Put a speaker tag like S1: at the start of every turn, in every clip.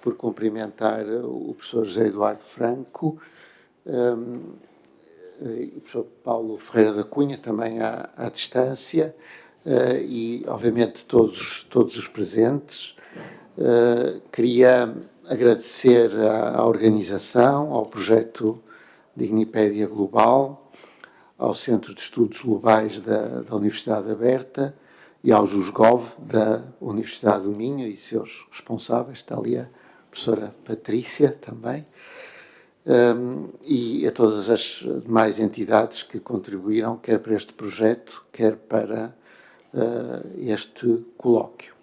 S1: por cumprimentar o professor José Eduardo Franco e o professor Paulo Ferreira da Cunha, também à distância, e, obviamente, todos os presentes. Queria agradecer à organização, ao projeto Dignipédia Global, ao Centro de Estudos Globais da Universidade Aberta e ao JUSGOV da Universidade do Minho e seus responsáveis, está ali a professora Patrícia também, e a todas as demais entidades que contribuíram, quer para este projeto, quer para este colóquio.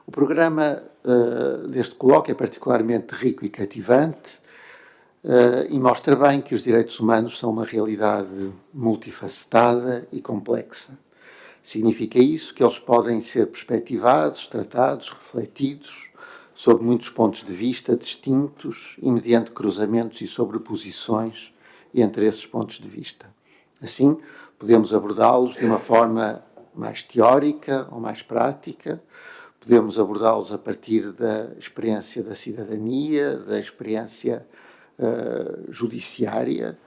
S1: O programa deste colóquio é particularmente rico e cativante e mostra bem que os direitos humanos são uma realidade multifacetada e complexa. Significa isso que eles podem ser perspectivados, tratados, refletidos, sob muitos pontos de vista distintos e mediante cruzamentos e sobreposições entre esses pontos de vista. Assim, podemos abordá-los de uma forma mais teórica ou mais prática, podemos abordá-los a partir da experiência da cidadania, da experiência judiciária,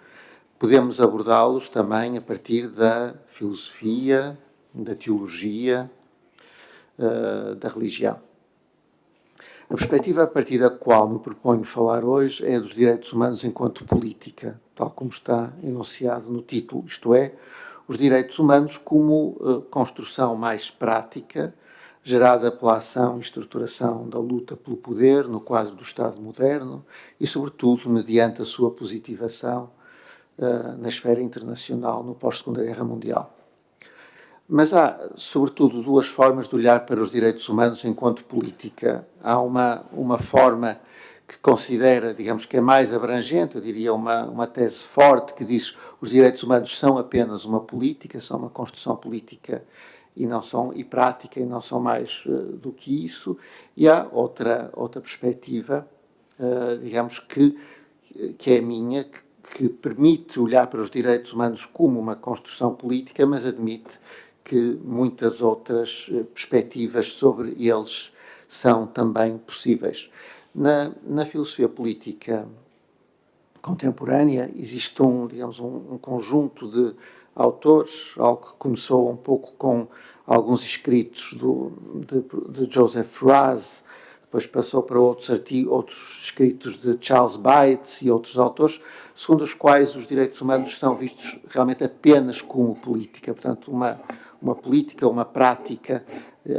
S1: podemos abordá-los também a partir da filosofia, da teologia, da religião. A perspectiva a partir da qual me proponho falar hoje é a dos direitos humanos enquanto política, tal como está enunciado no título, isto é, os direitos humanos como construção mais prática, gerada pela ação e estruturação da luta pelo poder no quadro do Estado moderno e, sobretudo, mediante a sua positivação na esfera internacional no pós-Segunda Guerra Mundial. Mas há, sobretudo, duas formas de olhar para os direitos humanos enquanto política. Há uma forma que considera, digamos, que é mais abrangente, eu diria uma tese forte, que diz que os direitos humanos são apenas uma política, são uma construção política e prática, e não são mais do que isso. E há outra perspectiva, digamos, que é a minha, que permite olhar para os direitos humanos como uma construção política, mas admite que muitas outras perspectivas sobre eles são também possíveis. Na filosofia política contemporânea existe um conjunto de autores, algo que começou um pouco com alguns escritos de Joseph Raz, depois passou para outros escritos de Charles Bates e outros autores, segundo os quais os direitos humanos são vistos realmente apenas como política, portanto, uma política, uma prática,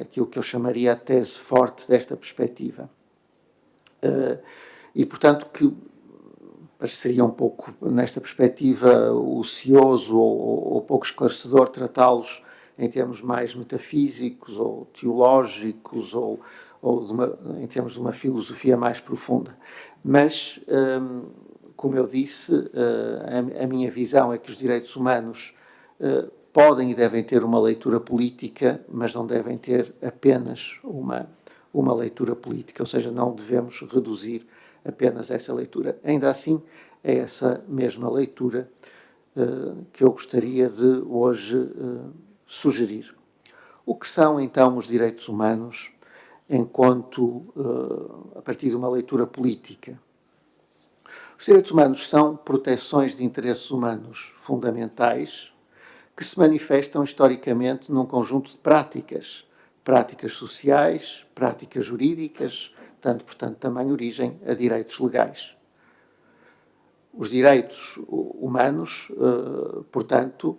S1: aquilo que eu chamaria a tese forte desta perspectiva. E, portanto, que pareceria um pouco, nesta perspectiva, ocioso ou pouco esclarecedor tratá-los em termos mais metafísicos ou teológicos ou em termos de uma filosofia mais profunda. Mas, como eu disse, a minha visão é que os direitos humanos podem e devem ter uma leitura política, mas não devem ter apenas uma leitura política, ou seja, não devemos reduzir apenas essa leitura. Ainda assim, é essa mesma leitura que eu gostaria de hoje sugerir. O que são, então, os direitos humanos a partir de uma leitura política? Os direitos humanos são proteções de interesses humanos fundamentais que se manifestam historicamente num conjunto de práticas sociais, práticas jurídicas, portanto, também origem a direitos legais. Os direitos humanos, portanto,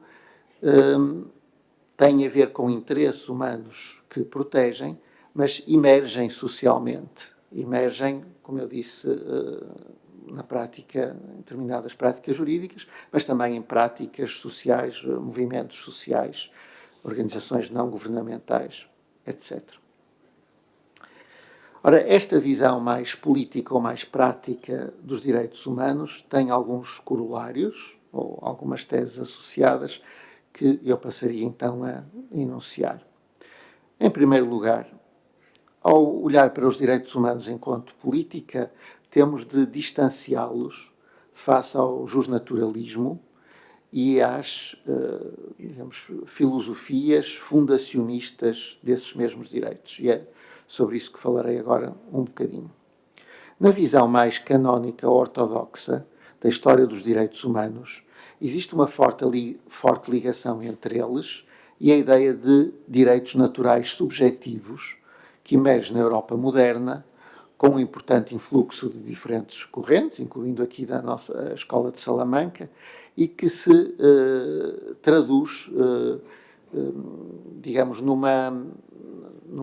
S1: têm a ver com interesses humanos que protegem, mas emergem socialmente. Emergem, como eu disse, na prática, em determinadas práticas jurídicas, mas também em práticas sociais, movimentos sociais, organizações não governamentais, etc. Ora, esta visão mais política ou mais prática dos direitos humanos tem alguns corolários, ou algumas teses associadas, que eu passaria então a enunciar. Em primeiro lugar, ao olhar para os direitos humanos enquanto política, temos de distanciá-los face ao justnaturalismo e às, digamos, filosofias fundacionistas desses mesmos direitos. E é sobre isso que falarei agora um bocadinho. Na visão mais canónica ortodoxa da história dos direitos humanos, existe uma forte ligação entre eles e a ideia de direitos naturais subjetivos que emerge na Europa moderna, com um importante influxo de diferentes correntes, incluindo aqui da nossa Escola de Salamanca, e que se traduz, digamos, numa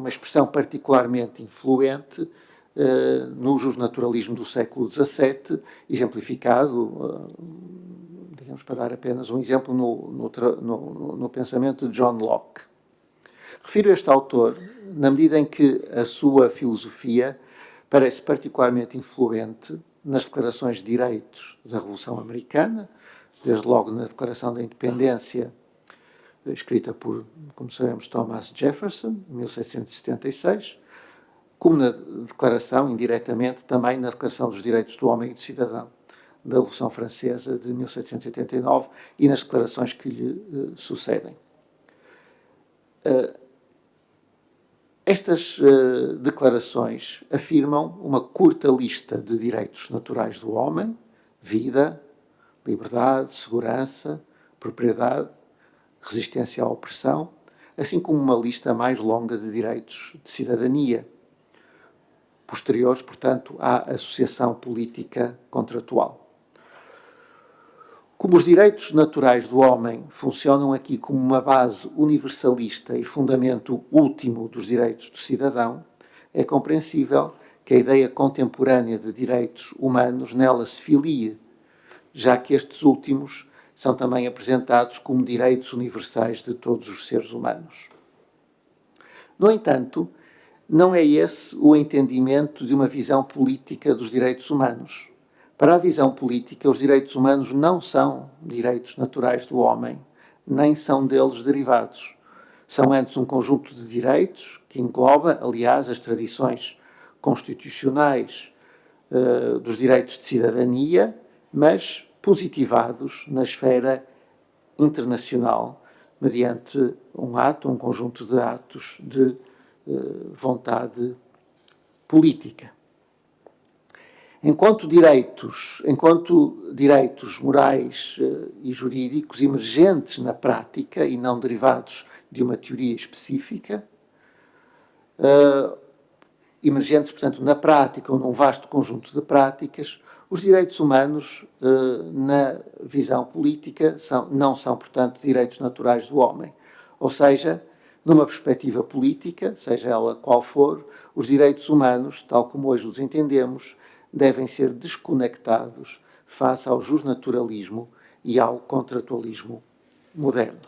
S1: expressão particularmente influente no justnaturalismo do século XVII, exemplificado, digamos, para dar apenas um exemplo, no pensamento de John Locke. Refiro este autor na medida em que a sua filosofia parece particularmente influente nas declarações de direitos da Revolução Americana, desde logo na Declaração da Independência, escrita por, como sabemos, Thomas Jefferson, em 1776, como na declaração, indiretamente, também na Declaração dos Direitos do Homem e do Cidadão, da Revolução Francesa de 1789 e nas declarações que lhe sucedem. Estas declarações afirmam uma curta lista de direitos naturais do homem: vida, liberdade, segurança, propriedade, resistência à opressão, assim como uma lista mais longa de direitos de cidadania, posteriores, portanto, à associação política contratual. Como os direitos naturais do homem funcionam aqui como uma base universalista e fundamento último dos direitos do cidadão, é compreensível que a ideia contemporânea de direitos humanos nela se filie, já que estes últimos são também apresentados como direitos universais de todos os seres humanos. No entanto, não é esse o entendimento de uma visão política dos direitos humanos. Para a visão política, os direitos humanos não são direitos naturais do homem, nem são deles derivados. São antes um conjunto de direitos que engloba, aliás, as tradições constitucionais dos direitos de cidadania, mas positivados na esfera internacional, mediante um conjunto de atos de vontade política. Enquanto direitos morais e jurídicos emergentes na prática e não derivados de uma teoria específica, emergentes, portanto, na prática ou num vasto conjunto de práticas, os direitos humanos, na visão política, não são, portanto, direitos naturais do homem. Ou seja, numa perspectiva política, seja ela qual for, os direitos humanos, tal como hoje os entendemos, devem ser desconectados face ao justnaturalismo e ao contratualismo moderno.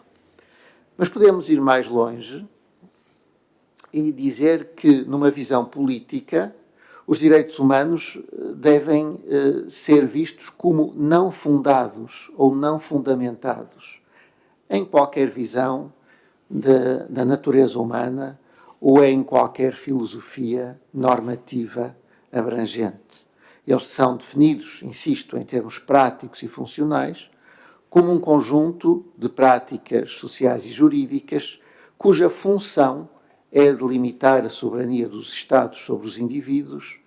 S1: Mas podemos ir mais longe e dizer que, numa visão política, os direitos humanos devem ser vistos como não fundados ou não fundamentados em qualquer visão da natureza humana ou em qualquer filosofia normativa abrangente. Eles são definidos, insisto, em termos práticos e funcionais, como um conjunto de práticas sociais e jurídicas cuja função é delimitar a soberania dos Estados sobre os indivíduos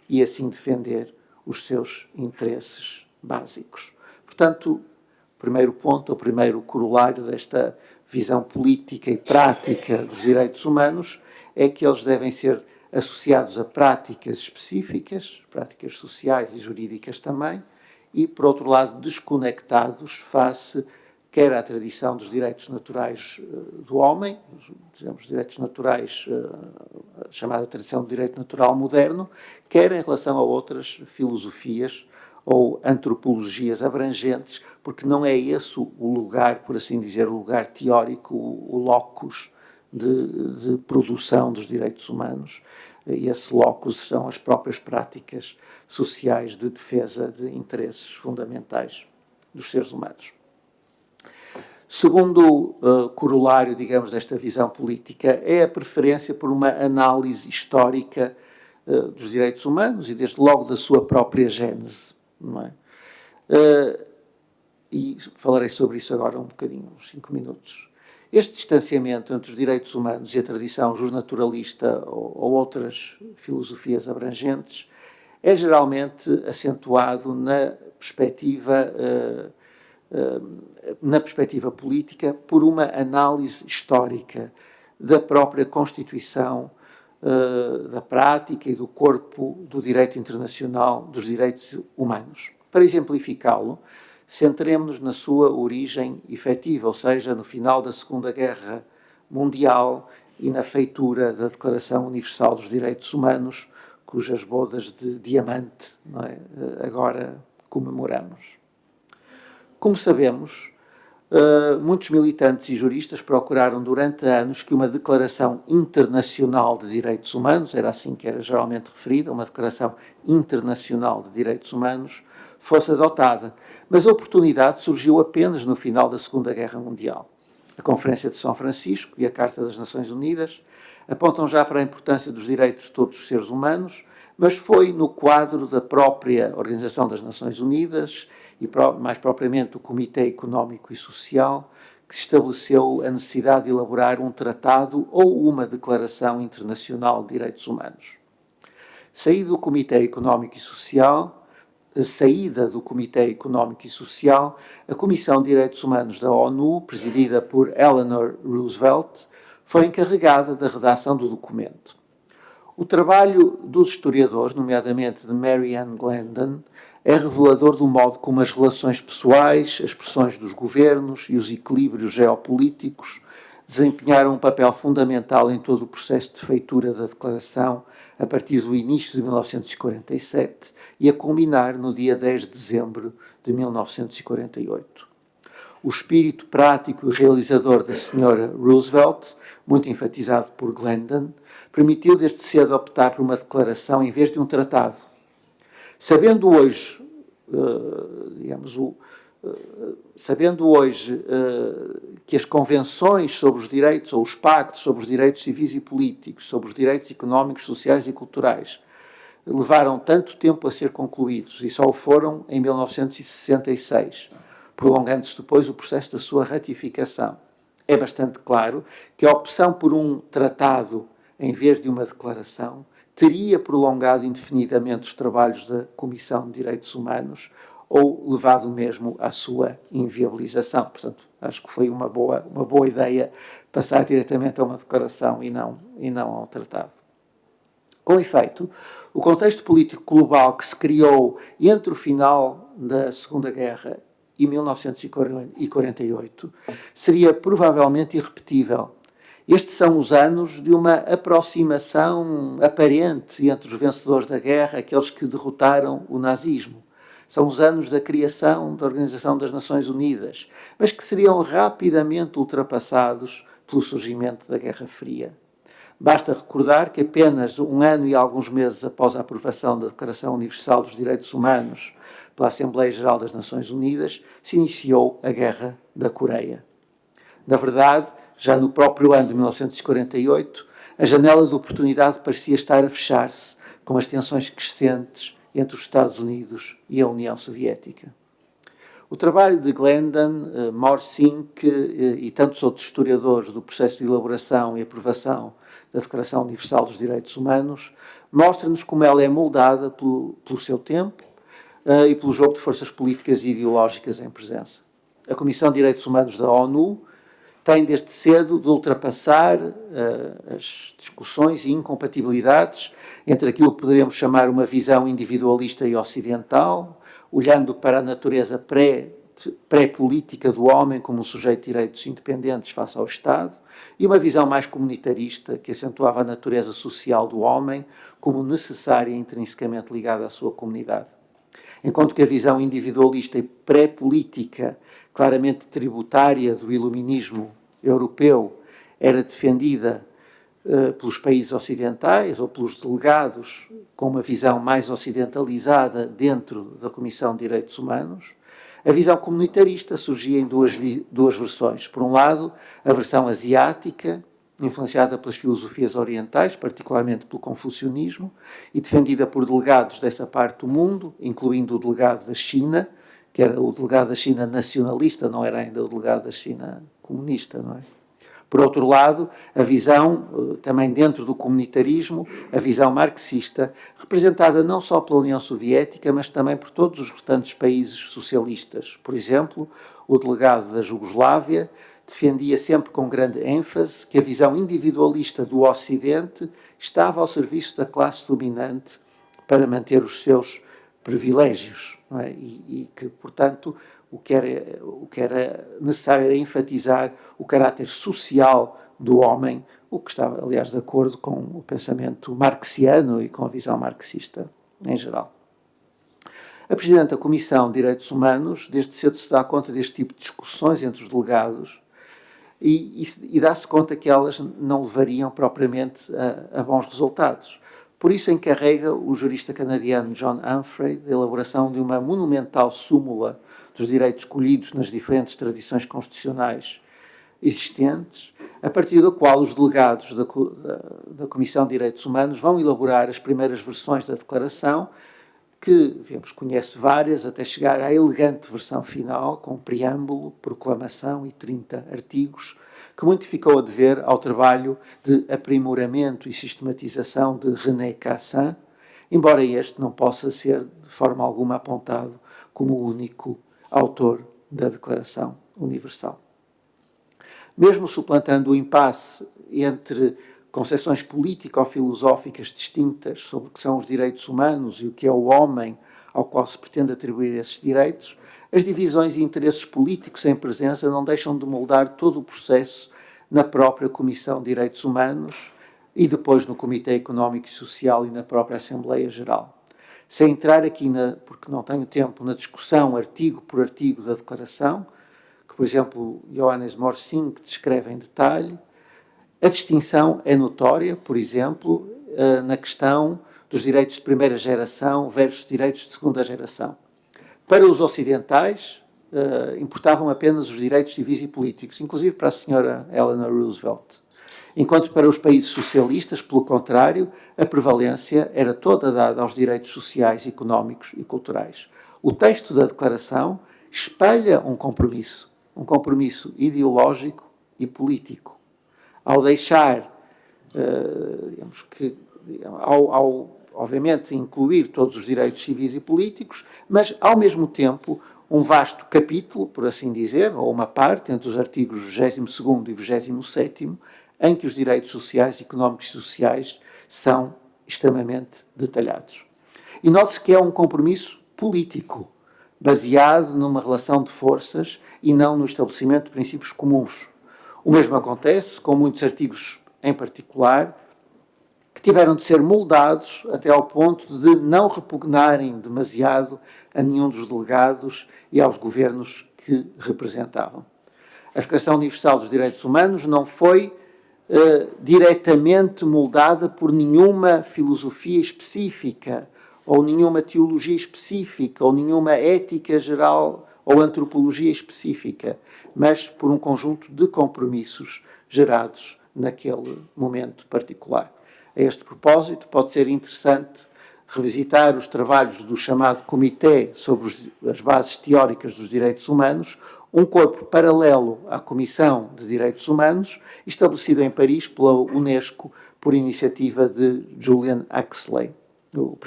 S1: e assim defender os seus interesses básicos. Portanto, o primeiro ponto, o primeiro corolário desta visão política e prática dos direitos humanos é que eles devem ser associados a práticas específicas, práticas sociais e jurídicas também, e, por outro lado, desconectados face quer à tradição dos direitos naturais do homem, digamos, direitos naturais, chamada tradição do direito natural moderno, quer em relação a outras filosofias ou antropologias abrangentes, porque não é esse o lugar, por assim dizer, o lugar teórico, o locus de produção dos direitos humanos. E esse locus são as próprias práticas sociais de defesa de interesses fundamentais dos seres humanos. Segundo corolário, digamos, desta visão política, é a preferência por uma análise histórica dos direitos humanos e, desde logo, da sua própria gênese, não é? E falarei sobre isso agora um bocadinho, uns 5 minutos. Este distanciamento entre os direitos humanos e a tradição justnaturalista ou outras filosofias abrangentes é geralmente acentuado na perspectiva política por uma análise histórica da própria Constituição, da prática e do corpo do direito internacional dos direitos humanos. Para exemplificá-lo, centremos-nos na sua origem efetiva, ou seja, no final da Segunda Guerra Mundial e na feitura da Declaração Universal dos Direitos Humanos, cujas bodas de diamante, não é, agora comemoramos. Como sabemos, muitos militantes e juristas procuraram durante anos que uma Declaração Internacional de Direitos Humanos, era assim que era geralmente referida, uma Declaração Internacional de Direitos Humanos, fosse adotada, mas a oportunidade surgiu apenas no final da Segunda Guerra Mundial. A Conferência de São Francisco e a Carta das Nações Unidas apontam já para a importância dos direitos de todos os seres humanos, mas foi no quadro da própria Organização das Nações Unidas e mais propriamente o Comitê Económico e Social que se estabeleceu a necessidade de elaborar um tratado ou uma Declaração Internacional de Direitos Humanos. Saída do Comitê Económico e Social, a Comissão de Direitos Humanos da ONU, presidida por Eleanor Roosevelt, foi encarregada da redação do documento. O trabalho dos historiadores, nomeadamente de Mary Ann Glendon, é revelador do modo como as relações pessoais, as pressões dos governos e os equilíbrios geopolíticos desempenharam um papel fundamental em todo o processo de feitura da Declaração a partir do início de 1947 e a culminar no dia 10 de dezembro de 1948. O espírito prático e realizador da Sra. Roosevelt, muito enfatizado por Glendon, permitiu desde cedo optar por uma declaração em vez de um tratado. Sabendo hoje que as convenções sobre os direitos, ou os pactos sobre os direitos civis e políticos, sobre os direitos económicos, sociais e culturais, levaram tanto tempo a ser concluídos e só o foram em 1966, prolongando-se depois o processo da sua ratificação. É bastante claro que a opção por um tratado em vez de uma declaração teria prolongado indefinidamente os trabalhos da Comissão de Direitos Humanos ou levado mesmo à sua inviabilização. Portanto, acho que foi uma boa ideia passar diretamente a uma declaração e não ao tratado. Com efeito, o contexto político global que se criou entre o final da Segunda Guerra e 1948 seria provavelmente irrepetível. Estes são os anos de uma aproximação aparente entre os vencedores da guerra, aqueles que derrotaram o nazismo. São os anos da criação da Organização das Nações Unidas, mas que seriam rapidamente ultrapassados pelo surgimento da Guerra Fria. Basta recordar que apenas um ano e alguns meses após a aprovação da Declaração Universal dos Direitos Humanos pela Assembleia Geral das Nações Unidas, se iniciou a Guerra da Coreia. Na verdade, já no próprio ano de 1948, a janela de oportunidade parecia estar a fechar-se com as tensões crescentes entre os Estados Unidos e a União Soviética. O trabalho de Glendon, Morsink e tantos outros historiadores do processo de elaboração e aprovação da Declaração Universal dos Direitos Humanos mostra-nos como ela é moldada pelo seu tempo e pelo jogo de forças políticas e ideológicas em presença. A Comissão de Direitos Humanos da ONU tem desde cedo de ultrapassar as discussões e incompatibilidades entre aquilo que poderíamos chamar uma visão individualista e ocidental, olhando para a natureza pré-política do homem como um sujeito de direitos independentes face ao Estado, e uma visão mais comunitarista que acentuava a natureza social do homem como necessária e intrinsecamente ligada à sua comunidade. Enquanto que a visão individualista e pré-política, claramente tributária do iluminismo europeu, era defendida pelos países ocidentais ou pelos delegados com uma visão mais ocidentalizada dentro da Comissão de Direitos Humanos, a visão comunitarista surgia em duas versões. Por um lado, a versão asiática, influenciada pelas filosofias orientais, particularmente pelo confucionismo, e defendida por delegados dessa parte do mundo, incluindo o delegado da China, que era o delegado da China nacionalista, não era ainda o delegado da China comunista, não é? Por outro lado, a visão, também dentro do comunitarismo, a visão marxista, representada não só pela União Soviética, mas também por todos os restantes países socialistas. Por exemplo, o delegado da Jugoslávia defendia sempre com grande ênfase que a visão individualista do Ocidente estava ao serviço da classe dominante para manter os seus privilégios, não é? E que, portanto, o que era necessário era enfatizar o caráter social do homem, o que estava, aliás, de acordo com o pensamento marxiano e com a visão marxista em geral. A Presidente da Comissão de Direitos Humanos, desde cedo se dá conta deste tipo de discussões entre os delegados e dá-se conta que elas não levariam propriamente a bons resultados. Por isso encarrega o jurista canadiano John Humphrey da elaboração de uma monumental súmula dos direitos escolhidos nas diferentes tradições constitucionais existentes, a partir da qual os delegados da Comissão de Direitos Humanos vão elaborar as primeiras versões da Declaração, que, vemos, conhece várias, até chegar à elegante versão final, com preâmbulo, proclamação e 30 artigos, que muito ficou a dever ao trabalho de aprimoramento e sistematização de René Cassin, embora este não possa ser de forma alguma apontado como o único autor da Declaração Universal. Mesmo suplantando o impasse entre concepções político-filosóficas distintas sobre o que são os direitos humanos e o que é o homem ao qual se pretende atribuir esses direitos, as divisões e interesses políticos em presença não deixam de moldar todo o processo na própria Comissão de Direitos Humanos e depois no Comitê Económico e Social e na própria Assembleia Geral. Sem entrar aqui, porque não tenho tempo, na discussão artigo por artigo da Declaração, que, por exemplo, Johannes Morsink descreve em detalhe, a distinção é notória, por exemplo, na questão dos direitos de primeira geração versus direitos de segunda geração. Para os ocidentais, importavam apenas os direitos civis e políticos, inclusive para a senhora Eleanor Roosevelt. Enquanto para os países socialistas, pelo contrário, a prevalência era toda dada aos direitos sociais, económicos e culturais. O texto da Declaração espelha um compromisso ideológico e político. Ao deixar, obviamente, incluir todos os direitos civis e políticos, mas, ao mesmo tempo, um vasto capítulo, por assim dizer, ou uma parte, entre os artigos 22º e 27º, em que os direitos sociais, económicos e sociais são extremamente detalhados. E note-se que é um compromisso político, baseado numa relação de forças e não no estabelecimento de princípios comuns. O mesmo acontece com muitos artigos em particular, que tiveram de ser moldados até ao ponto de não repugnarem demasiado a nenhum dos delegados e aos governos que representavam. A Declaração Universal dos Direitos Humanos não foi diretamente moldada por nenhuma filosofia específica, ou nenhuma teologia específica, ou nenhuma ética geral ou antropologia específica, mas por um conjunto de compromissos gerados naquele momento particular. A este propósito, pode ser interessante revisitar os trabalhos do chamado Comitê sobre as Bases Teóricas dos Direitos Humanos, um corpo paralelo à Comissão de Direitos Humanos, estabelecido em Paris pela Unesco por iniciativa de Julian Huxley, o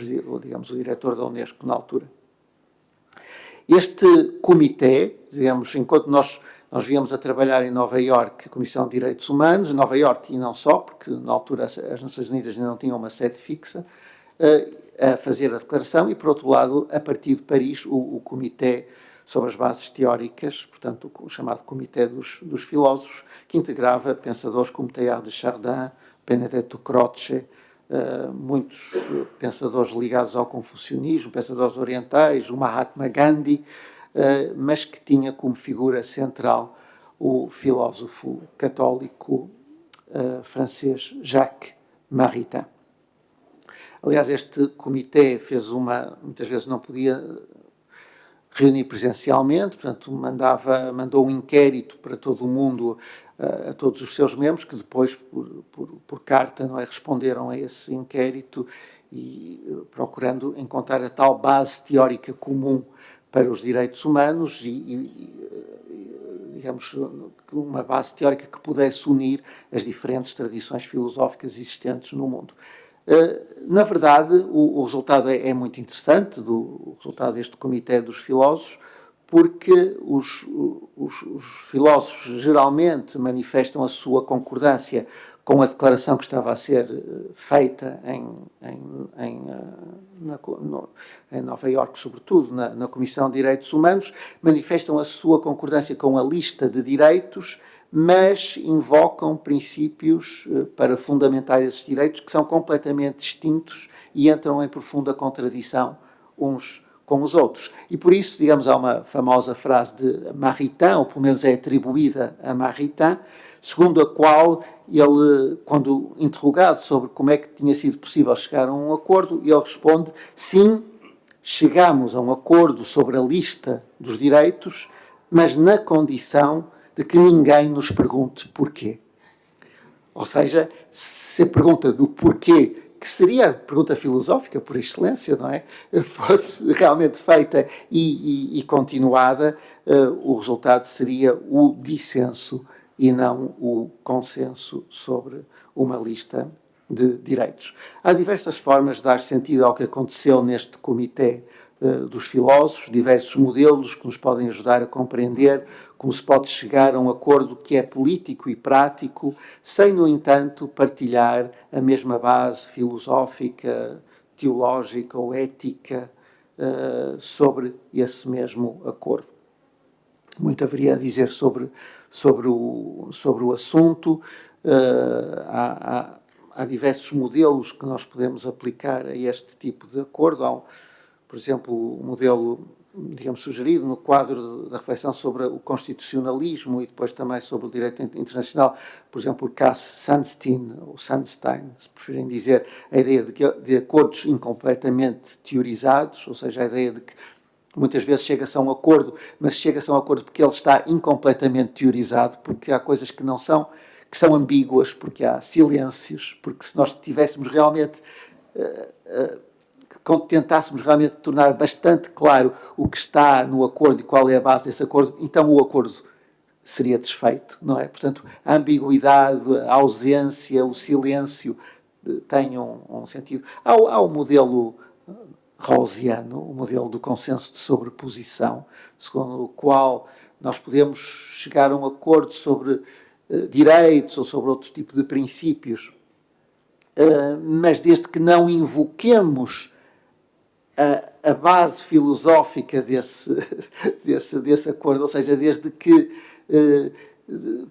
S1: diretor da Unesco na altura. Este comitê, digamos, enquanto nós víamos a trabalhar em Nova Iorque, a Comissão de Direitos Humanos, Nova Iorque e não só, porque na altura as Nações Unidas ainda não tinham uma sede fixa, a fazer a declaração, e por outro lado, a partir de Paris, o Comitê sobre as Bases Teóricas, portanto o chamado Comitê dos Filósofos, que integrava pensadores como Teilhard de Chardin, Benedetto Croce, muitos pensadores ligados ao confucionismo, pensadores orientais, o Mahatma Gandhi, mas que tinha como figura central o filósofo católico francês Jacques Maritain. Aliás, este comitê muitas vezes não podia reunir presencialmente, portanto mandou um inquérito para todo o mundo, a todos os seus membros, que depois, por carta, não é, responderam a esse inquérito e procurando encontrar a tal base teórica comum para os direitos humanos e digamos, uma base teórica que pudesse unir as diferentes tradições filosóficas existentes no mundo. Na verdade, o resultado é muito interessante, o resultado deste Comitê dos Filósofos, porque os filósofos geralmente manifestam a sua concordância com a declaração que estava a ser feita em Nova Iorque, sobretudo na Comissão de Direitos Humanos, manifestam a sua concordância com a lista de direitos, mas invocam princípios para fundamentar esses direitos que são completamente distintos e entram em profunda contradição uns com os outros. E por isso, digamos, há uma famosa frase de Maritain, ou pelo menos é atribuída a Maritain, segundo a qual ele, quando interrogado sobre como é que tinha sido possível chegar a um acordo, ele responde: sim, chegamos a um acordo sobre a lista dos direitos, mas na condição de que ninguém nos pergunte porquê. Ou seja, se a pergunta do porquê, que seria a pergunta filosófica por excelência, não é? Fosse realmente feita e continuada, o resultado seria o dissenso e não o consenso sobre uma lista de direitos. Há diversas formas de dar sentido ao que aconteceu neste comitê dos filósofos, diversos modelos que nos podem ajudar a compreender como se pode chegar a um acordo que é político e prático, sem, no entanto, partilhar a mesma base filosófica, teológica ou ética sobre esse mesmo acordo. Muito haveria a dizer sobre o assunto. Há diversos modelos que nós podemos aplicar a este tipo de acordo. Há, por exemplo, o modelo, digamos, sugerido no quadro da reflexão sobre o constitucionalismo e depois também sobre o direito internacional, por exemplo, por Cass Sunstein, ou Sunstein, se preferirem dizer, a ideia de acordos incompletamente teorizados, ou seja, a ideia de que muitas vezes chega-se a um acordo, mas chega-se a um acordo porque ele está incompletamente teorizado, porque há coisas que não são, que são ambíguas, porque há silêncios, porque se nós tivéssemos realmente tentássemos realmente tornar bastante claro o que está no acordo e qual é a base desse acordo, então o acordo seria desfeito, não é? Portanto, a ambiguidade, a ausência, o silêncio têm um sentido. Há o modelo rawlsiano, o modelo do consenso de sobreposição, segundo o qual nós podemos chegar a um acordo sobre direitos ou sobre outro tipo de princípios, mas desde que não invoquemos a base filosófica desse acordo, ou seja, desde que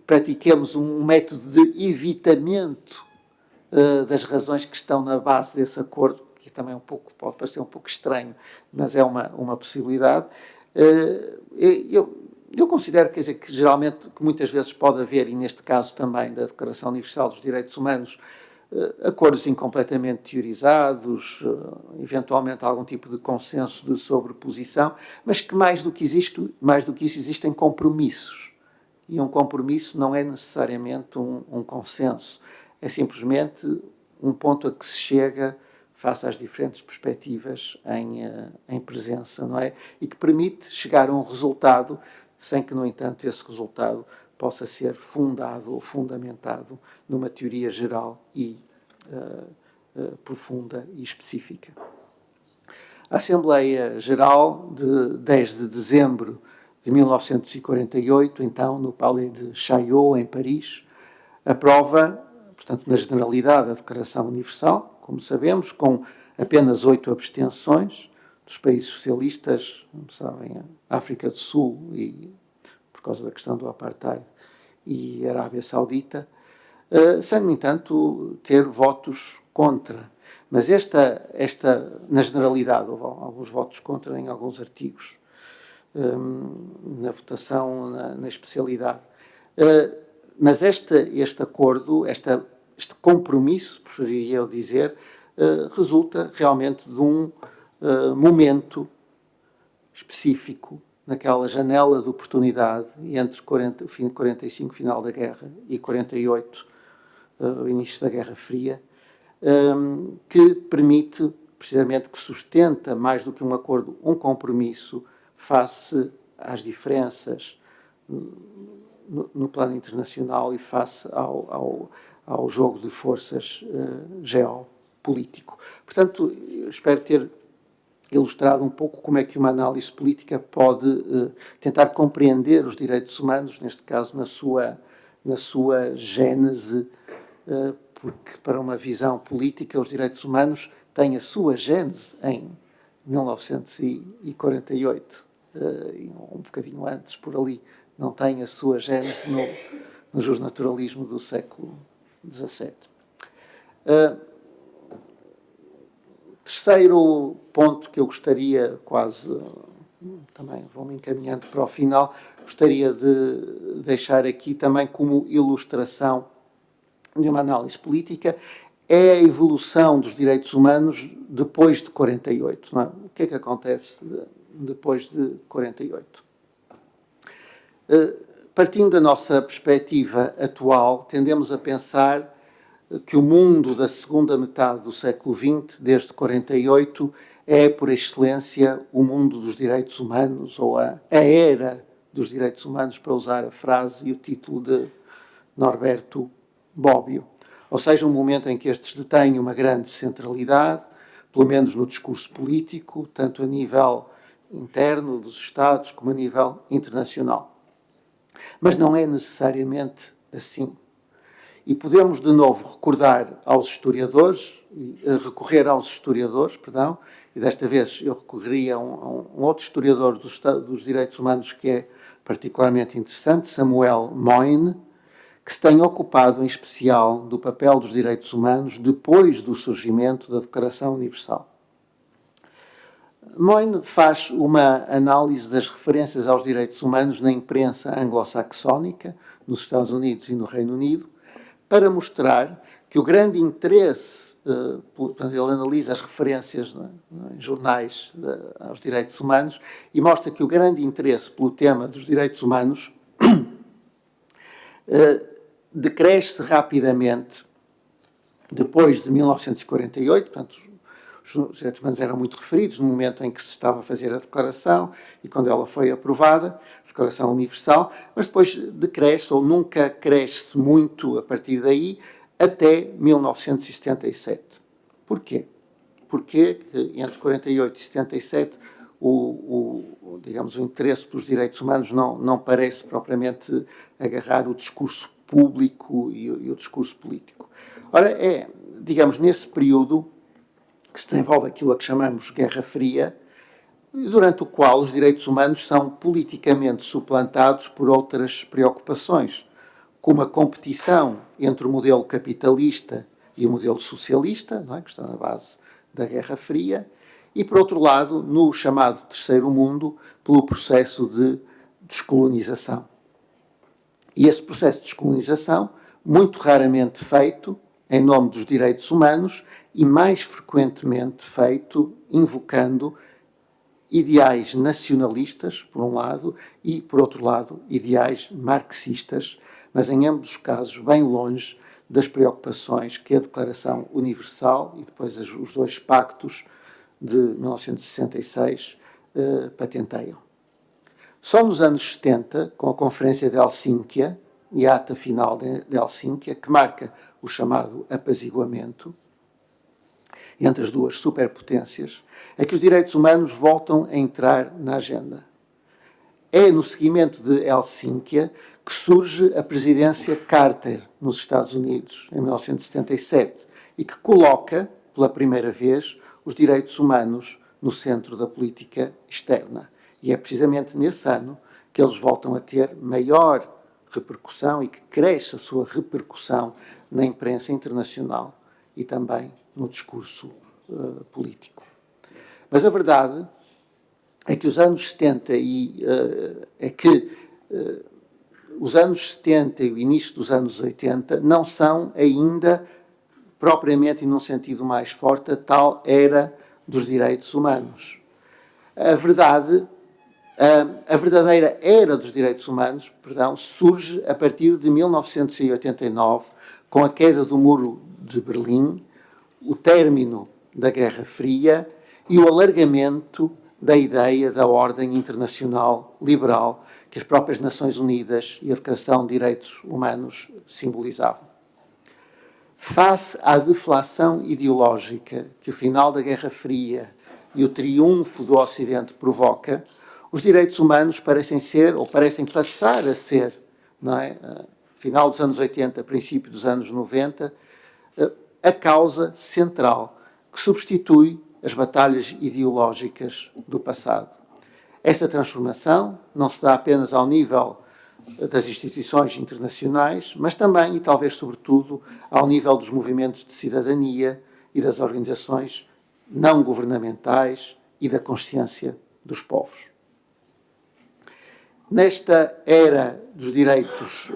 S1: pratiquemos um método de evitamento das razões que estão na base desse acordo, que também pode parecer um pouco estranho, mas é uma possibilidade. Eu considero, quer dizer, que geralmente, que muitas vezes pode haver, e neste caso também da Declaração Universal dos Direitos Humanos, acordos incompletamente teorizados, eventualmente algum tipo de consenso de sobreposição, mas que mais do que isso existem compromissos. E um compromisso não é necessariamente um consenso, é simplesmente um ponto a que se chega face às diferentes perspectivas em presença, não é? E que permite chegar a um resultado sem que, no entanto, esse resultado possa ser fundado ou fundamentado numa teoria geral e profunda e específica. A Assembleia Geral, de 10 de dezembro de 1948, então, no Palais de Chaillot, em Paris, aprova, portanto, na generalidade, a Declaração Universal, como sabemos, com apenas 8 abstenções dos países socialistas, como sabem, a África do Sul, e por causa da questão do apartheid, e a Arábia Saudita, sem, no entanto, ter votos contra. Mas na generalidade, houve alguns votos contra em alguns artigos, na votação, na especialidade. Mas este acordo, este compromisso, preferiria eu dizer, resulta realmente de um momento específico naquela janela de oportunidade entre o fim de 45, final da guerra, e 48, o início da Guerra Fria, que permite, precisamente, que sustenta, mais do que um acordo, um compromisso face às diferenças no plano internacional e face ao jogo de forças geopolítico. Portanto, eu espero ter ilustrado um pouco como é que uma análise política pode tentar compreender os direitos humanos, neste caso na sua gênese, porque para uma visão política os direitos humanos têm a sua gênese em 1948, um bocadinho antes, por ali, não têm a sua gênese no justnaturalismo do século XVII. Terceiro ponto que eu gostaria, também vou-me encaminhando para o final, gostaria de deixar aqui também como ilustração de uma análise política, é a evolução dos direitos humanos depois de 48. Não é? O que é que acontece depois de 48? Partindo da nossa perspectiva atual, tendemos a pensar que o mundo da segunda metade do século XX, desde 48, é, por excelência, o mundo dos direitos humanos, ou a era dos direitos humanos, para usar a frase e o título de Norberto Bobbio. Ou seja, um momento em que estes detêm uma grande centralidade, pelo menos no discurso político, tanto a nível interno dos Estados como a nível internacional. Mas não é necessariamente assim. E podemos, de novo, recorrer aos historiadores, e desta vez eu recorreria a um outro historiador dos direitos humanos que é particularmente interessante, Samuel Moyne, que se tem ocupado em especial do papel dos direitos humanos depois do surgimento da Declaração Universal. Moyne faz uma análise das referências aos direitos humanos na imprensa anglo-saxónica, nos Estados Unidos e no Reino Unido, para mostrar que o grande interesse, portanto, ele analisa as referências em jornais aos direitos humanos e mostra que o grande interesse pelo tema dos direitos humanos decresce rapidamente depois de 1948, portanto, os direitos humanos eram muito referidos no momento em que se estava a fazer a declaração e quando ela foi aprovada, a Declaração Universal, mas depois decresce ou nunca cresce muito a partir daí até 1977. Porquê? Porque entre 48 e 77 digamos, o interesse pelos direitos humanos não parece propriamente agarrar o discurso público e o discurso político. Ora, digamos, nesse período que se desenvolve aquilo a que chamamos Guerra Fria, durante o qual os direitos humanos são politicamente suplantados por outras preocupações, como a competição entre o modelo capitalista e o modelo socialista, não é? Que está na base da Guerra Fria, e, por outro lado, no chamado Terceiro Mundo, pelo processo de descolonização. E esse processo de descolonização, muito raramente feito em nome dos direitos humanos e mais frequentemente feito invocando ideais nacionalistas, por um lado, e, por outro lado, ideais marxistas, mas em ambos os casos bem longe das preocupações que a Declaração Universal e depois os dois pactos de 1966 patenteiam. Só nos anos 70, com a Conferência de Helsínquia e a ata final de Helsínquia, que marca o chamado apaziguamento entre as duas superpotências, é que os direitos humanos voltam a entrar na agenda. É no seguimento de Helsínquia que surge a presidência Carter nos Estados Unidos, em 1977, e que coloca, pela primeira vez, os direitos humanos no centro da política externa. E é precisamente nesse ano que eles voltam a ter maior repercussão e que cresce a sua repercussão na imprensa internacional e também no discurso político. Mas a verdade é que os anos 70 e o início dos anos 80 não são ainda propriamente e num sentido mais forte a tal era dos direitos humanos. A verdadeira era dos direitos humanos, surge a partir de 1989, com a queda do Muro de Berlim, o término da Guerra Fria e o alargamento da ideia da ordem internacional liberal que as próprias Nações Unidas e a Declaração de Direitos Humanos simbolizavam. Face à deflação ideológica que o final da Guerra Fria e o triunfo do Ocidente provoca, os direitos humanos parecem ser, ou parecem passar a ser, não é? Final dos anos 80, princípio dos anos 90, a causa central que substitui as batalhas ideológicas do passado. Essa transformação não se dá apenas ao nível das instituições internacionais, mas também, e talvez sobretudo, ao nível dos movimentos de cidadania e das organizações não governamentais e da consciência dos povos. Nesta era dos direitos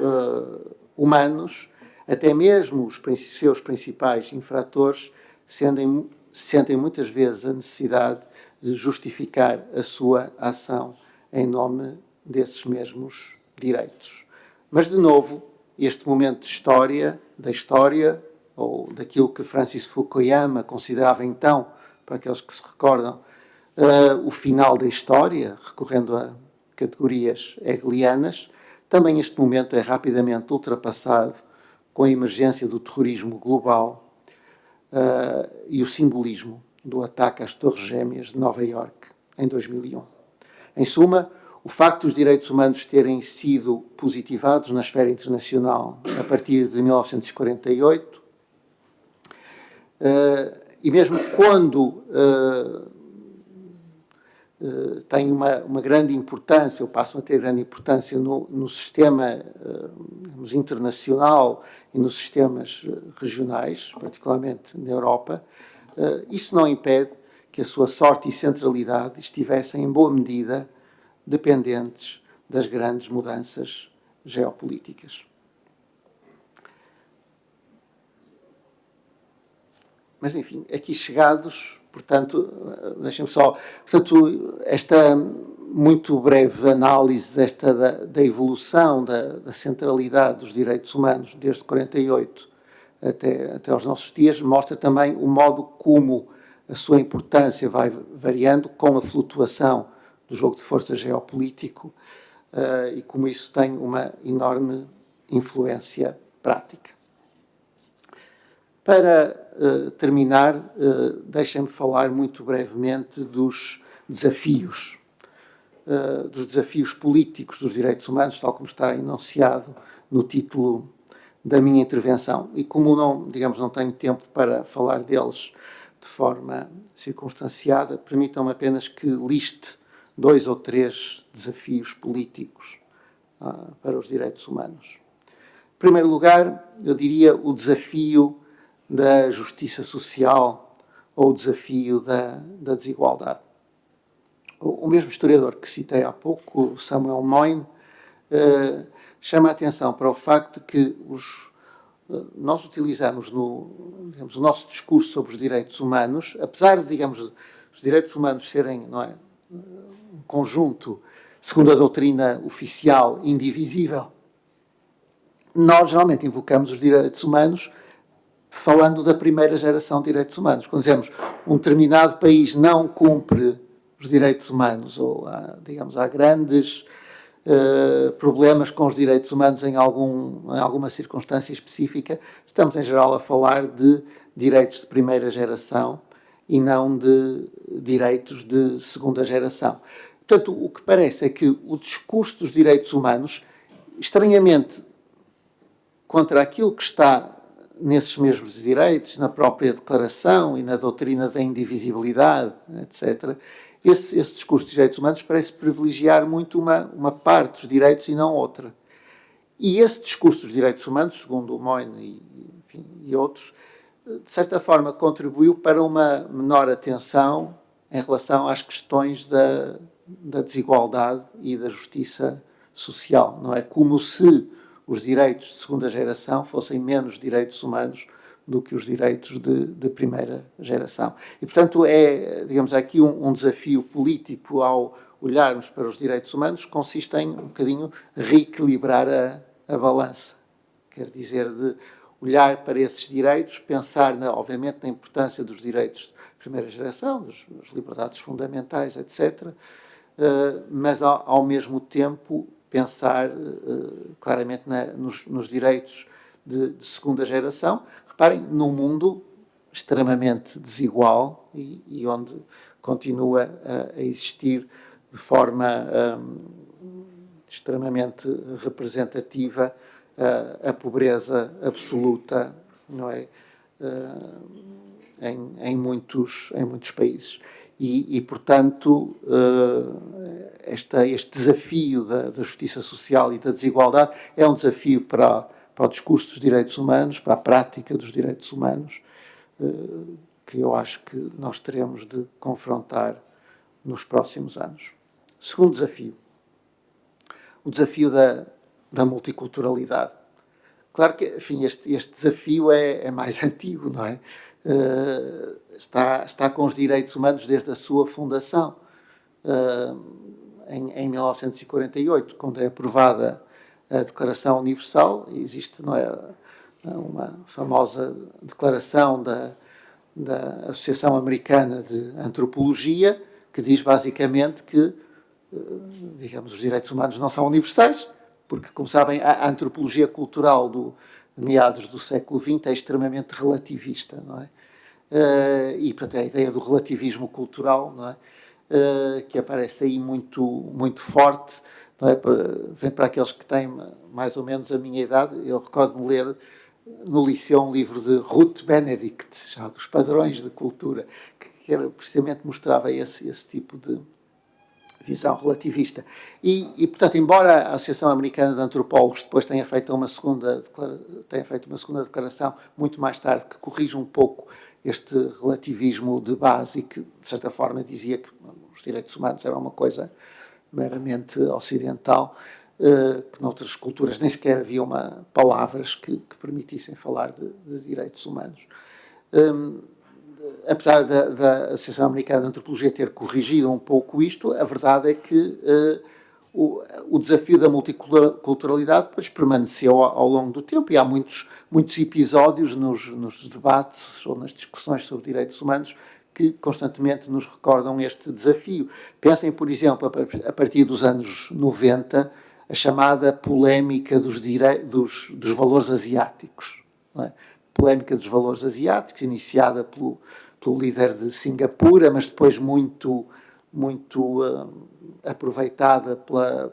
S1: humanos, até mesmo os seus principais infratores sentem muitas vezes a necessidade de justificar a sua ação em nome desses mesmos direitos. Mas, de novo, este momento de história, da história, ou daquilo que Francis Fukuyama considerava então, para aqueles que se recordam, o final da história, recorrendo a categorias hegelianas, também este momento é rapidamente ultrapassado com a emergência do terrorismo global e o simbolismo do ataque às Torres Gêmeas de Nova Iorque em 2001. Em suma, o facto dos direitos humanos terem sido positivados na esfera internacional a partir de 1948, e mesmo quando tem uma grande importância, ou passam a ter grande importância no sistema internacional e nos sistemas regionais, particularmente na Europa, isso não impede que a sua sorte e centralidade estivessem, em boa medida, dependentes das grandes mudanças geopolíticas. Mas, enfim, aqui chegados, portanto, deixem-me só... Portanto, esta muito breve análise da evolução da centralidade dos direitos humanos desde 48 até aos nossos dias mostra também o modo como a sua importância vai variando com a flutuação do jogo de força geopolítico e como isso tem uma enorme influência prática. Para terminar, deixem-me falar muito brevemente dos desafios políticos dos direitos humanos, tal como está enunciado no título da minha intervenção. E como não tenho tempo para falar deles de forma circunstanciada, permitam-me apenas que liste 2 ou 3 desafios políticos para os direitos humanos. Em primeiro lugar, eu diria o desafio da justiça social ou o desafio da desigualdade. O mesmo historiador que citei há pouco, Samuel Moyn, chama a atenção para o facto de que nós utilizamos o nosso discurso sobre os direitos humanos, apesar de, os direitos humanos serem, um conjunto, segundo a doutrina oficial, indivisível, nós geralmente invocamos os direitos humanos falando da primeira geração de direitos humanos. Quando dizemos um determinado país não cumpre os direitos humanos, ou há grandes problemas com os direitos humanos em alguma circunstância específica, estamos em geral a falar de direitos de primeira geração e não de direitos de segunda geração. Portanto, o que parece é que o discurso dos direitos humanos, estranhamente, contra aquilo que está nesses mesmos direitos, na própria Declaração e na doutrina da indivisibilidade, etc., esse discurso de direitos humanos parece privilegiar muito uma parte dos direitos e não outra. E esse discurso dos direitos humanos, segundo o Moyn e outros, de certa forma contribuiu para uma menor atenção em relação às questões da desigualdade e da justiça social. Não é como se os direitos de segunda geração fossem menos direitos humanos do que os direitos de primeira geração. E, portanto, aqui um desafio político ao olharmos para os direitos humanos consiste em um bocadinho reequilibrar a balança. Quer dizer, de olhar para esses direitos, pensar, obviamente, na importância dos direitos de primeira geração, das liberdades fundamentais, etc., mas, ao mesmo tempo, pensar claramente nos direitos de segunda geração. Reparem, num mundo extremamente desigual e onde continua a existir de forma extremamente representativa a pobreza absoluta, não é? Em muitos países. Portanto, este desafio da justiça social e da desigualdade é um desafio para o discurso dos direitos humanos, para a prática dos direitos humanos, que eu acho que nós teremos de confrontar nos próximos anos. Segundo desafio, o desafio da multiculturalidade. Claro que, enfim, este desafio é mais antigo, não é? Está com os direitos humanos desde a sua fundação, em 1948, quando é aprovada a Declaração Universal. Existe, não é, uma famosa declaração da Associação Americana de Antropologia, que diz basicamente que, digamos, os direitos humanos não são universais, porque, como sabem, a antropologia cultural de meados do século XX é extremamente relativista, não é? E, portanto, é a ideia do relativismo cultural, não é? Que aparece aí muito forte, não é? Vem para aqueles que têm mais ou menos a minha idade. Eu recordo-me ler no liceu um livro de Ruth Benedict, já dos padrões de cultura, que era, precisamente mostrava esse tipo de visão relativista. Portanto, embora a Associação Americana de Antropólogos depois tenha feito uma segunda declaração, muito mais tarde, que corrige um pouco este relativismo de base e que, de certa forma, dizia que os direitos humanos eram uma coisa meramente ocidental, que noutras culturas nem sequer havia palavras que permitissem falar de direitos humanos. Apesar da Associação Americana de Antropologia ter corrigido um pouco isto, a verdade é que o desafio da multiculturalidade depois permaneceu ao longo do tempo, e há muitos episódios nos debates ou nas discussões sobre direitos humanos que constantemente nos recordam este desafio. Pensem, por exemplo, a partir dos anos 90, a chamada polémica dos valores asiáticos, não é? Polémica dos valores asiáticos, iniciada pelo líder de Singapura, mas depois muito aproveitada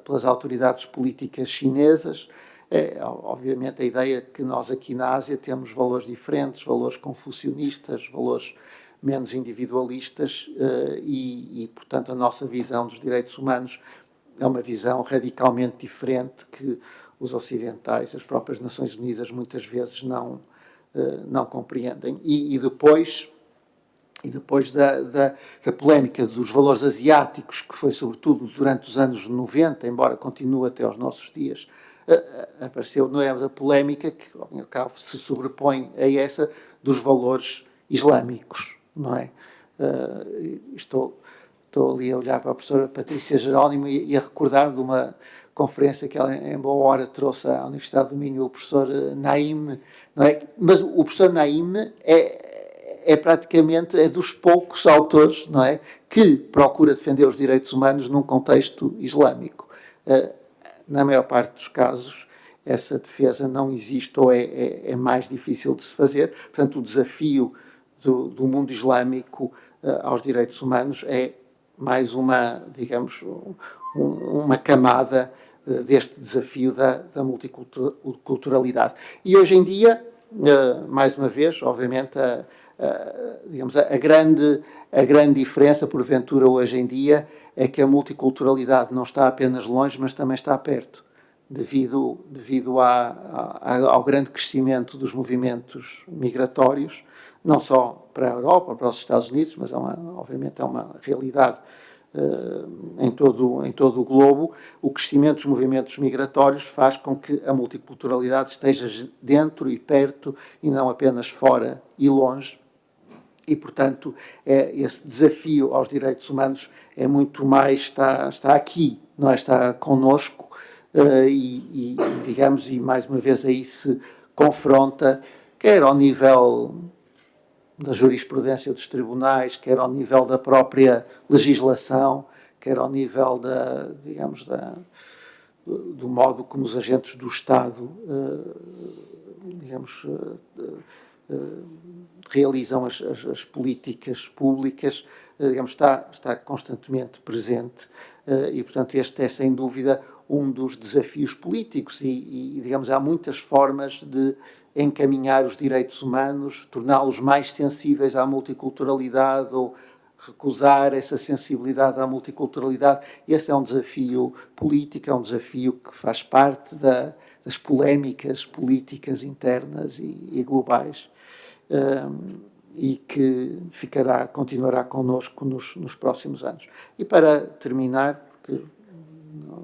S1: pelas autoridades políticas chinesas. Obviamente, a ideia que nós aqui na Ásia temos valores diferentes, valores confucionistas, valores menos individualistas, portanto, a nossa visão dos direitos humanos é uma visão radicalmente diferente que os ocidentais, as próprias Nações Unidas, muitas vezes não compreendem. E depois da polémica dos valores asiáticos, que foi sobretudo durante os anos 90, embora continue até aos nossos dias, apareceu, não é, a polémica que, ao fim e ao cabo, se sobrepõe a essa dos valores islâmicos, não é? Estou ali a olhar para a professora Patrícia Jerónimo e a recordar de uma conferência que ela, em boa hora, trouxe à Universidade do Minho, o professor Naim, não é? Mas o professor Naim é praticamente dos poucos autores, não é, que procura defender os direitos humanos num contexto islâmico. Na maior parte dos casos, essa defesa não existe ou é mais difícil de se fazer. Portanto, o desafio do mundo islâmico aos direitos humanos é mais digamos, uma camada deste desafio da multiculturalidade. E hoje em dia, mais uma vez, obviamente, digamos, a grande diferença, porventura, hoje em dia, é que a multiculturalidade não está apenas longe, mas também está perto, devido ao grande crescimento dos movimentos migratórios, não só para a Europa, para os Estados Unidos, mas obviamente é uma realidade em todo o globo. O crescimento dos movimentos migratórios faz com que a multiculturalidade esteja dentro e perto e não apenas fora e longe. E, portanto, esse desafio aos direitos humanos é muito mais, está aqui, não é? Está connosco, digamos, e mais uma vez aí se confronta quer ao nível da jurisprudência dos tribunais, quer ao nível da própria legislação, quer ao nível do modo como os agentes do Estado, realizam as políticas públicas, está constantemente presente e, portanto, este é, sem dúvida, um dos desafios políticos e há muitas formas de encaminhar os direitos humanos, torná-los mais sensíveis à multiculturalidade ou recusar essa sensibilidade à multiculturalidade. Esse é um desafio político, é um desafio que faz parte das polémicas políticas internas e globais e que continuará connosco nos próximos anos. E para terminar, porque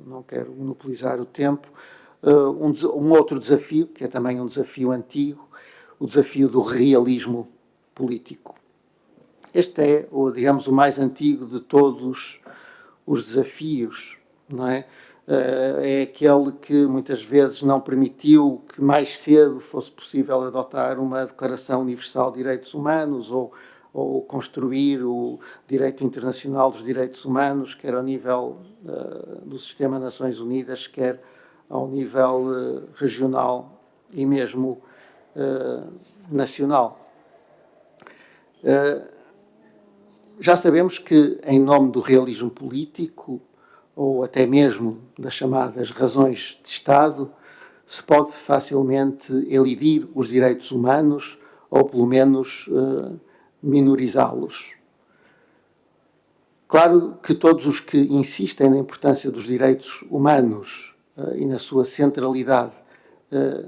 S1: não quero monopolizar o tempo, um outro desafio, que é também um desafio antigo, o desafio do realismo político. Este é, o mais antigo de todos os desafios, não é? É aquele que muitas vezes não permitiu que mais cedo fosse possível adotar uma Declaração Universal de Direitos Humanos ou construir o direito internacional dos direitos humanos, quer ao nível do Sistema Nações Unidas, quer ao nível regional e mesmo nacional. Já sabemos que, em nome do realismo político, ou até mesmo das chamadas razões de Estado, se pode facilmente elidir os direitos humanos ou, pelo menos, minorizá-los. Claro que todos os que insistem na importância dos direitos humanos e na sua centralidade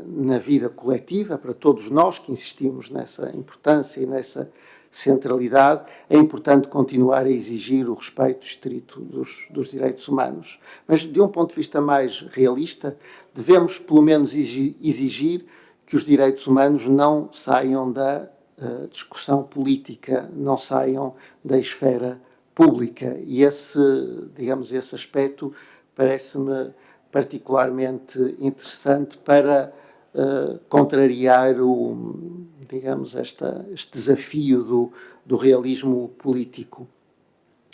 S1: na vida coletiva, para todos nós que insistimos nessa importância e nessa centralidade, é importante continuar a exigir o respeito estrito dos direitos humanos. Mas, de um ponto de vista mais realista, devemos, pelo menos, exigir que os direitos humanos não saiam da discussão política, não saiam da esfera pública. E esse aspecto parece-me particularmente interessante para contrariar este desafio do realismo político.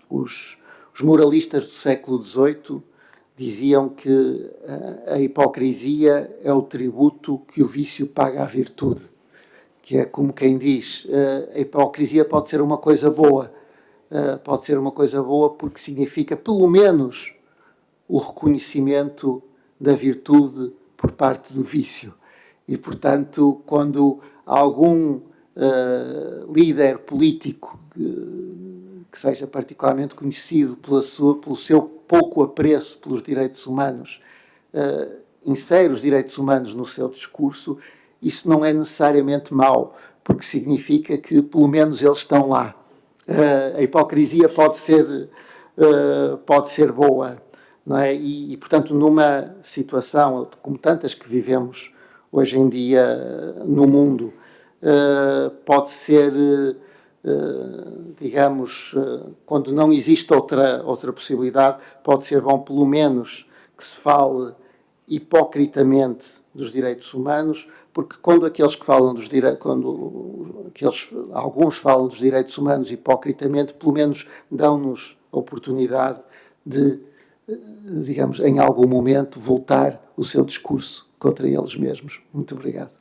S1: Os moralistas do século XVIII diziam que a hipocrisia é o tributo que o vício paga à virtude, que é como quem diz, a hipocrisia pode ser uma coisa boa, porque significa, pelo menos, o reconhecimento da virtude por parte do vício. E, portanto, quando algum líder político que seja particularmente conhecido pelo seu pouco apreço pelos direitos humanos insere os direitos humanos no seu discurso, isso não é necessariamente mau, porque significa que, pelo menos, eles estão lá. A hipocrisia pode ser boa, não é? E, portanto, numa situação como tantas que vivemos hoje em dia no mundo, pode ser, quando não existe outra possibilidade, pode ser bom, pelo menos, que se fale hipocritamente dos direitos humanos, porque quando alguns falam dos direitos humanos hipocritamente, pelo menos dão-nos a oportunidade de, em algum momento, voltar o seu discurso contra eles mesmos. Muito obrigado.